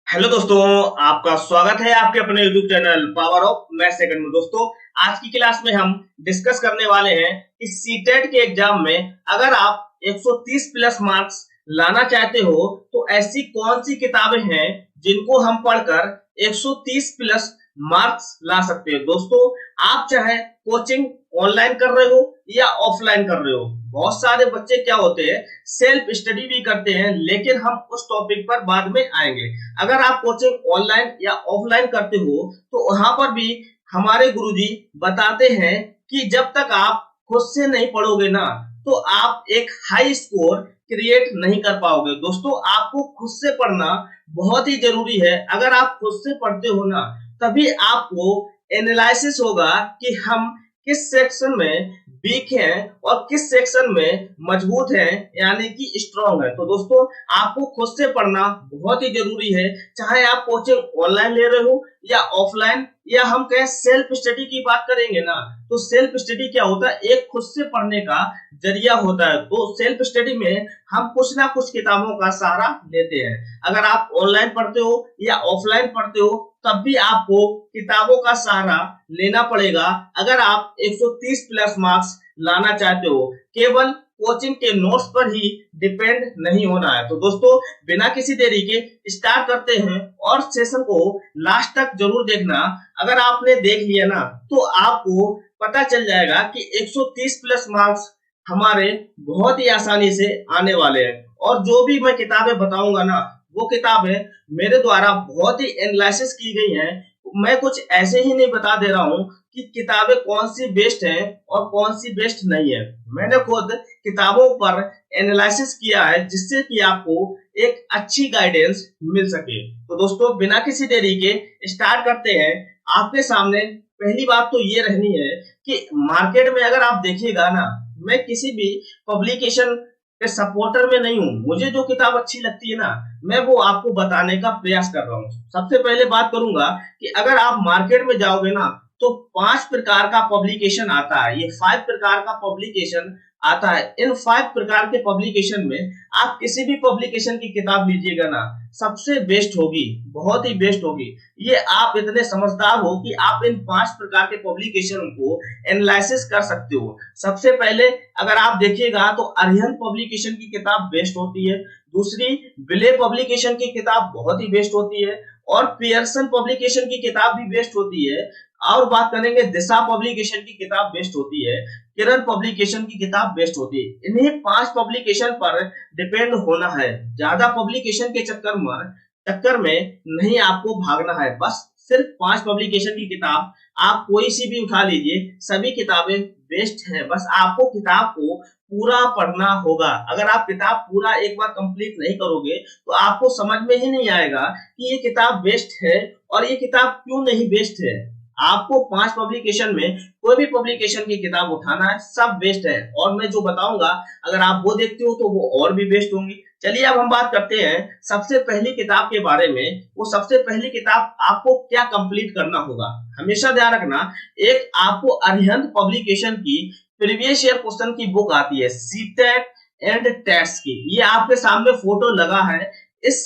Hello दोस्तों, आपका स्वागत है आपके अपने YouTube channel power of math second में। दोस्तों, आज की क्लास में हम डिस्कस करने वाले हैं कि सीटेट के एग्जाम में अगर आप 130 प्लस मार्क्स लाना चाहते हो तो ऐसी कौन सी किताबें हैं जिनको हम पढ़कर 130 प्लस मार्क्स ला सकते हैं। दोस्तों, आप चाहे कोचिंग ऑनलाइन कर रहे हो या ऑफलाइन कर रहे हो, बहुत सारे बच्चे क्या होते हैं सेल्फ स्टडी भी करते हैं, लेकिन हम उस टॉपिक पर बाद में आएंगे। अगर आप कोचिंग ऑनलाइन या ऑफलाइन करते हो तो वहां पर भी हमारे गुरुजी बताते हैं कि जब तक आप खुद से नहीं पढ़ोगे ना तो आप एक हाई स्कोर क्रिएट नहीं कर पाओगे। दोस्तों, आपको खुद से पढ़ना बहुत ही जरूरी है। अगर आप खुद से पढ़ते हो ना तभी आपको एनालिसिस होगा कि हम किस सेक्शन में वीक हैं और किस सेक्शन में मजबूत हैं, यानी कि स्ट्रांग है। तो दोस्तों, आपको खुद से पढ़ना बहुत ही जरूरी है, चाहे आप कोचिंग ऑनलाइन ले रहे हो या ऑफलाइन, या हम कहें सेल्फ स्टडी की बात करेंगे ना तो सेल्फ स्टडी क्या होता है, एक खुद से पढ़ने का जरिया होता है। तो सेल्फ स्टडी में हम कुछ ना कुछ किताबों का सहारा लेते हैं। अगर आप ऑनलाइन पढ़ते हो या ऑफलाइन पढ़ते हो तब भी आपको किताबों का सहारा लेना पड़ेगा अगर आप 130 प्लस मार्क्स लाना चाहते हो। केवल कोचिंग के नोट्स पर ही डिपेंड नहीं होना है। तो दोस्तों, बिना किसी देरी के स्टार्ट करते हैं और सेशन को लास्ट तक जरूर देखना। अगर आपने देख लिया ना तो आपको पता चल जाएगा कि 130 प्लस मार्क्स हमारे बहुत ही आसानी से आने वाले हैं। और जो भी मैं किताबें बताऊंगा ना वो किताबें मेरे द्वारा बहुत ही एनालिसिस की गई हैं। मैं कुछ ऐसे ही नहीं बता दे रहा हूं कि किताबें कौन सी बेस्ट हैं और कौन सी बेस्ट नहीं है। मैंने खुद किताबों पर एनालिसिस किया है जिससे कि आपको एक अच्छी गाइडेंस मिल सके। तो दोस्तों, बिना किसी देरी के स्टार्ट करते हैं। आपके सामने पहली बात तो ये रहनी है कि मार्केट में अगर आप देखिएगा ना, मैं किसी भी पब्लिकेशन के सपोर्टर में नहीं हूँ। मुझे जो किताब अच्छी लगती है ना मैं वो आपको बताने का प्रयास कर रहा हूँ। सबसे पहले बात करूंगा कि अगर आप मार्केट में जाओगे ना तो 5 प्रकार का पब्लिकेशन आता है। ये 5 प्रकार का पब्लिकेशन आता है। इन 5 प्रकार के पब्लिकेशन में आप किसी भी पब्लिकेशन की किताब लीजिएगा ना सबसे बेस्ट होगी, बहुत ही बेस्ट होगी। ये आप इतने समझदार हो कि आप इन 5 प्रकार के पब्लिकेशन को एनालिसिस कर सकते हो। सबसे पहले अगर आप देखिएगा तो अरिहंत पब्लिकेशन की किताब बेस्ट होती है। दूसरी विले पब्लिकेशन की किताब बहुत ही बेस्ट होती है और पियर्सन पब्लिकेशन की किताब भी बेस्ट होती है। और बात करेंगे दिशा पब्लिकेशन की किताब बेस्ट होती है। किरण पब्लिकेशन की किताब बेस्ट होती है। इन्हीं 5 पब्लिकेशन पर डिपेंड होना है। ज्यादा पब्लिकेशन के चक्कर में नहीं आपको भागना है। बस सिर्फ 5 पब्लिकेशन की किताब आप कोई सी भी उठा लीजिए, सभी किताबें बेस्ट है। बस आपको किताब को पूरा पढ़ना होगा। अगर आप किताब पूरा एक बार कंप्लीट नहीं करोगे तो आपको समझ में ही नहीं आएगा कि ये किताब बेस्ट है और ये किताब क्यों नहीं बेस्ट है। आपको 5 पब्लिकेशन में कोई भी पब्लिकेशन की किताब उठाना है, सब बेस्ट है। और मैं जो बताऊंगा अगर आप वो देखते हो तो वो और भी बेस्ट होंगी। चलिए अब हम बात करते हैं सबसे पहली किताब के बारे में। वो सबसे पहली किताब आपको क्या कंप्लीट करना होगा, हमेशा ध्यान रखना। एक आपको अरिहंत पब्लिकेशन की प्रीवियस ईयर क्वेश्चन की बुक आती है सीटेट एंड टेट्स की। ये आपके सामने फोटो लगा है। इस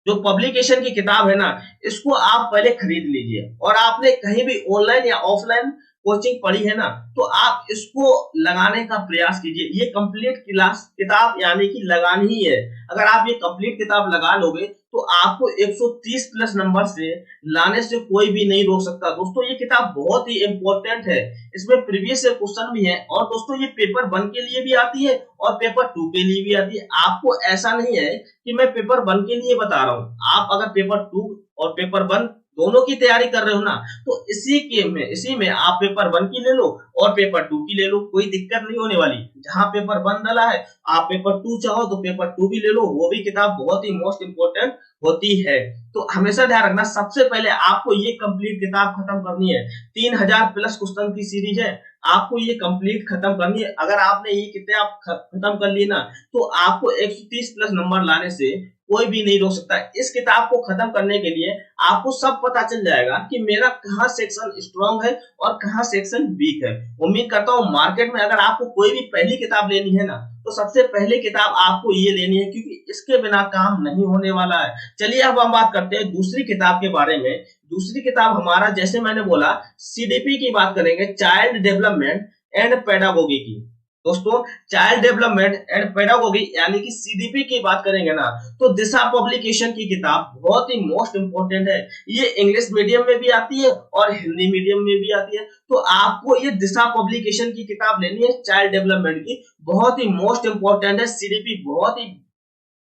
जो पब्लिकेशन की किताब है ना इसको आप पहले खरीद लीजिए। और आपने कहीं भी ऑनलाइन या ऑफलाइन कोचिंग पढ़ी है ना तो आप इसको लगाने का प्रयास कीजिए। ये कंप्लीट क्लास किताब यानी कि लगानी ही है। अगर आप ये कंप्लीट किताब लगा लोगे तो आपको 130 प्लस नंबर से लाने से कोई भी नहीं रोक सकता। दोस्तों, ये किताब बहुत ही इंपॉर्टेंट है। इसमें प्रीवियस क्वेश्चन भी है और दोस्तों ये पेपर 1 के लिए भी आती है और पेपर 2 के लिए भी आती है। आपको ऐसा नहीं है कि मैं पेपर 1 के लिए बता रहा हूँ। आप अगर पेपर 2 और पेपर 1 दोनों की तैयारी कर रहे हो ना तो इसी में आप पेपर 1 की ले लो और पेपर 2 की ले लो, कोई दिक्कत नहीं होने वाली। जहां पेपर 1 डाला है आप पेपर 2 चाहो तो पेपर 2 भी ले लो, वो भी किताब बहुत ही मोस्ट इंपोर्टेंट होती है। तो हमेशा ध्यान रखना, सबसे पहले आपको ये कंप्लीट किताब खत्म करनी है। 3000 प्लस क्वेश्चन की सीरीज है, आपको ये कंप्लीट खत्म करनी है। अगर आपने ये किताब खत्म कर ली ना तो आपको 130 प्लस नंबर लाने से कोई भी नहीं रोक सकता। इस किताब को खत्म करने के लिए आपको सब पता चल जाएगा कि मेरा कहाँ सेक्शन स्ट्रांग है और कहाँ सेक्शन वीक है। उम्मीद करता हूँ मार्केट में अगर आपको कोई भी पहली किताब लेनी है ना, तो सबसे पहले किताब आपको ये लेनी है, क्योंकि इसके बिना काम नहीं होने वाला है। चलिए अब हम बात करते हैं दूसरी किताब के बारे में। दूसरी किताब हमारा, जैसे मैंने बोला, सीडीपी की बात करेंगे, चाइल्ड डेवलपमेंट एंड पेडागोगी की। दोस्तों, चाइल्ड डेवलपमेंट एंड पेडागोगी यानी कि सीडीपी की बात करेंगे ना, तो दिशा पब्लिकेशन की किताब बहुत ही मोस्ट इंपोर्टेंट है। ये इंग्लिश मीडियम में भी आती है और हिंदी मीडियम में भी आती है। तो आपको ये दिशा पब्लिकेशन की किताब लेनी है, चाइल्ड डेवलपमेंट की, बहुत ही मोस्ट इंपोर्टेंट है। सीडीपी बहुत ही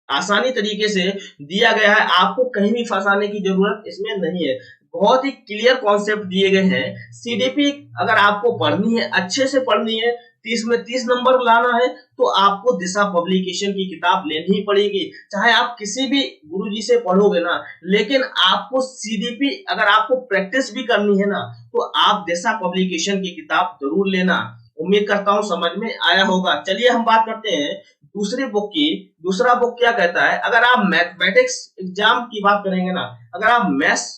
आसानी तरीके से दिया गया है, आपको कहीं भी फंसाने की जरूरत इसमें नहीं है। बहुत ही क्लियर कॉन्सेप्ट दिए गए हैं। सीडीपी अगर आपको पढ़नी है, अच्छे से पढ़नी है, 30 में 30 नंबर लाना है, तो आपको दिशा पब्लिकेशन की किताब लेनी ही पड़ेगी। चाहे आप किसी भी गुरुजी से पढ़ोगे ना, लेकिन आपको सीडीपी अगर आपको प्रैक्टिस भी करनी है ना, तो आप दिशा पब्लिकेशन की किताब जरूर लेना। उम्मीद करता हूँ समझ में आया होगा। चलिए हम बात करते हैं दूसरी बुक की। दूसरा बुक क्या कहता है, अगर आप मैथमेटिक्स एग्जाम की बात करेंगे ना, अगर आप मैथ्स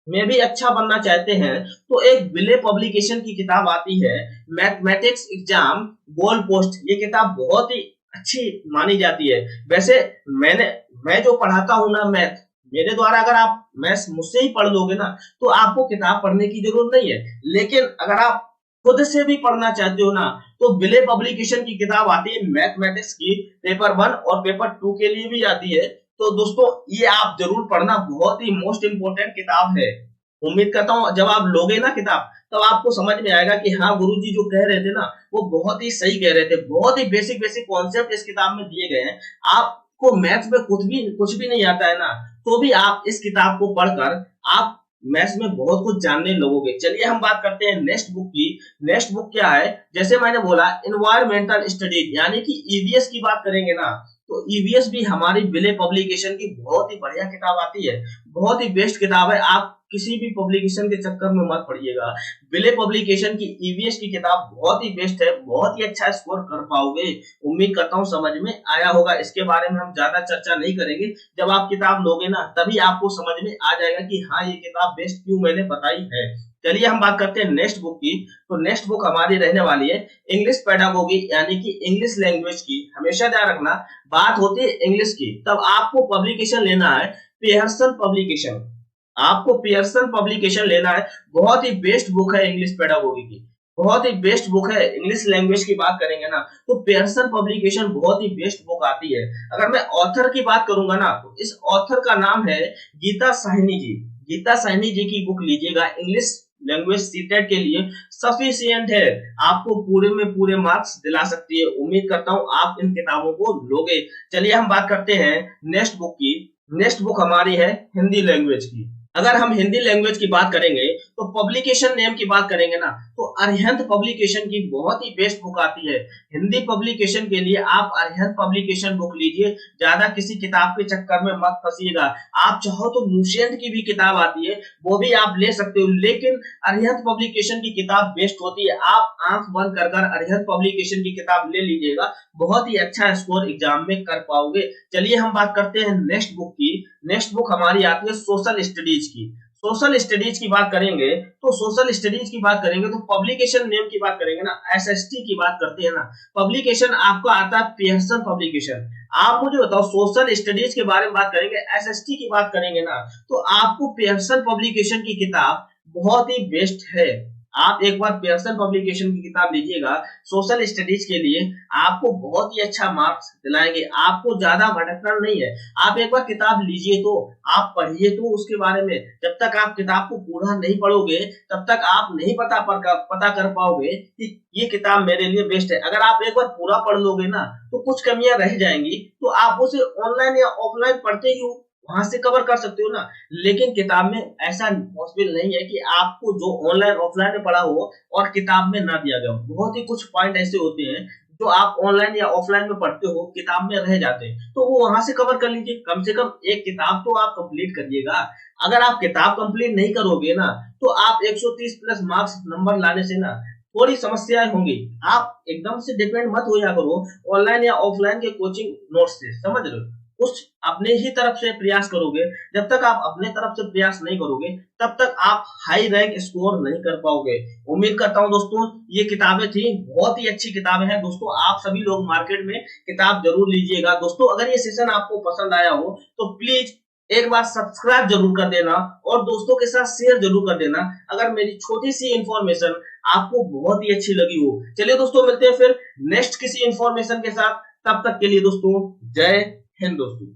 में भी अच्छा बनना चाहते हैं, तो एक विले पब्लिकेशन की किताब आती है, मैथमेटिक्स एग्जाम गोल पोस्ट। ये किताब बहुत ही अच्छी मानी जाती है। वैसे मैं जो पढ़ाता हूँ ना मैथ, मेरे द्वारा अगर आप मैथ्स मुझसे ही पढ़ लोगे ना, तो आपको किताब पढ़ने की जरूरत नहीं है। लेकिन अगर आप खुद से भी पढ़ना चाहते हो ना, तो विले पब्लिकेशन की किताब आती है मैथमेटिक्स की, पेपर 1 और पेपर 2 के लिए भी आती है। तो दोस्तों ये आप जरूर पढ़ना, बहुत ही मोस्ट इंपोर्टेंट किताब है। उम्मीद करता हूँ जब आप लोगे ना किताब, तब आपको समझ में आएगा कि हाँ, गुरुजी जो कह रहे थे ना, वो बहुत ही सही कह रहे थे। बहुत ही बेसिक बेसिक कॉन्सेप्ट इस किताब में दिए गए हैं। आपको मैथ्स में कुछ भी नहीं आता है ना, तो भी आप इस किताब को पढ़कर आप मैथ्स में बहुत कुछ जानने लगोगे। चलिए हम बात करते हैं नेक्स्ट बुक की। नेक्स्ट बुक क्या है, जैसे मैंने बोला, एनवायरमेंटल स्टडीज यानी कि ईवीएस की बात करेंगे ना, तो ईवीएस भी हमारी विले पब्लिकेशन की बहुत ही बढ़िया किताब आती है। बहुत ही बेस्ट किताब है। आप किसी भी पब्लिकेशन के चक्कर में मत पड़िएगा। विले पब्लिकेशन की ईवीएस की किताब बहुत ही बेस्ट है, बहुत ही अच्छा स्कोर कर पाओगे। उम्मीद करता हूँ समझ में आया होगा। इसके बारे में हम ज्यादा चर्चा नहीं करेंगे। जब आप किताब लोगे ना, तभी आपको समझ में आ जाएगा कि हाँ, ये किताब बेस्ट क्यों मैंने बताई है। चलिए हम बात करते हैं नेक्स्ट बुक की। तो नेक्स्ट बुक हमारी रहने वाली है इंग्लिश पेडागोगी यानी कि इंग्लिश लैंग्वेज की। हमेशा ध्यान रखना, बात होती है इंग्लिश की, तब आपको पब्लिकेशन लेना है पियर्सन पब्लिकेशन। आपको पियर्सन पब्लिकेशन लेना है। बहुत ही बेस्ट बुक है इंग्लिश पेडागोगी की, बहुत ही बेस्ट बुक है। इंग्लिश लैंग्वेज की बात करेंगे ना, तो पियर्सन पब्लिकेशन बहुत ही बेस्ट बुक आती है। अगर मैं ऑथर की बात करूंगा ना, तो इस ऑथर का नाम है गीता साहनी जी। गीता साहनी जी की बुक लीजिएगा। इंग्लिश लैंग्वेज सीटेट के लिए सफिशिएंट है, आपको पूरे में पूरे मार्क्स दिला सकती है। उम्मीद करता हूँ आप इन किताबों को लोगे। चलिए हम बात करते हैं नेक्स्ट बुक की। नेक्स्ट बुक हमारी है हिंदी लैंग्वेज की। अगर हम हिंदी लैंग्वेज की बात करेंगे, तो पब्लिकेशन नेम की बात करेंगे ना, तो अरिहंत पब्लिकेशन की बहुत ही बेस्ट बुक आती है। हिंदी पब्लिकेशन के लिए आप अरिहंत पब्लिकेशन बुक लीजिए। ज्यादा किसी किताब के चक्कर में मत फंसिएगा। आप चाहो तो लुसेंट की भी किताब आती है, वो भी आप ले सकते हो, लेकिन अरिहंत पब्लिकेशन की किताब बेस्ट होती है। आप आंख बंद कर अरिहंत पब्लिकेशन की किताब ले लीजिएगा, बहुत ही अच्छा स्कोर एग्जाम में कर पाओगे। चलिए हम बात करते हैं नेक्स्ट बुक की। नेक्स्ट बुक हमारी आती है सोशल स्टडीज की। सोशल स्टडीज की बात करेंगे, तो सोशल स्टडीज की बात करेंगे तो पब्लिकेशन नेम की बात करेंगे ना, एसएसटी की बात करते हैं ना, पब्लिकेशन आपका आता है पियर्सन पब्लिकेशन। आप मुझे बताओ, सोशल स्टडीज के बारे में बात करेंगे, एसएसटी की बात करेंगे ना, तो आपको पियर्सन पब्लिकेशन की किताब बहुत ही बेस्ट है। आप एक बार पियर्सन पब्लिकेशन की किताब लीजिएगा सोशल स्टडीज के लिए, आपको बहुत ही अच्छा मार्क्स दिलाएंगे। आपको ज्यादा भटकना नहीं है। आप एक बार किताब लीजिए, तो आप पढ़िए तो उसके बारे में। जब तक आप किताब को पूरा नहीं पढ़ोगे, तब तक आप नहीं पता कर पाओगे कि ये किताब मेरे लिए बेस्ट है। अगर आप एक बार पूरा पढ़ लोगे ना, तो कुछ कमियां रह जाएंगी, तो आप उसे ऑनलाइन या ऑफलाइन पढ़ते ही वहां से कवर कर सकते हो ना। लेकिन किताब में ऐसा पॉसिबल नहीं है कि आपको जो ऑनलाइन ऑफलाइन में पढ़ा हो और किताब में ना दिया गया हो। बहुत ही कुछ पॉइंट ऐसे होते हैं जो आप ऑनलाइन या ऑफलाइन में पढ़ते हो, किताब में रह जाते हैं, तो वो वहां से कवर कर लीजिए। कम से कम एक किताब तो आप कंप्लीट करिएगा। अगर आप किताब कंप्लीट नहीं करोगे ना, तो आप 130 प्लस मार्क्स नंबर लाने से ना थोड़ी समस्याएं होंगी। आप एकदम से डिपेंड मत हो जा करो ऑनलाइन या ऑफलाइन के कोचिंग नोट्स से, समझ रहे हो। कुछ अपने ही तरफ से प्रयास करोगे। जब तक आप अपने तरफ से प्रयास नहीं करोगे तब तक आप हाई रैंक स्कोर नहीं कर पाओगे। उम्मीद करता हूं दोस्तों ये किताबें थी, बहुत ही अच्छी किताबें हैं दोस्तों। आप सभी लोग मार्केट में किताब जरूर लीजिएगा। दोस्तों अगर ये सेशन आपको पसंद आया हो तो प्लीज एक बार सब्सक्राइब जरूर कर देना और दोस्तों के साथ शेयर जरूर कर देना अगर मेरी छोटी सी इंफॉर्मेशन आपको बहुत ही अच्छी लगी हो। चलिए दोस्तों मिलते हैं फिर नेक्स्ट किसी इंफॉर्मेशन के साथ। तब तक के लिए दोस्तों जय हिंद दोस्तों।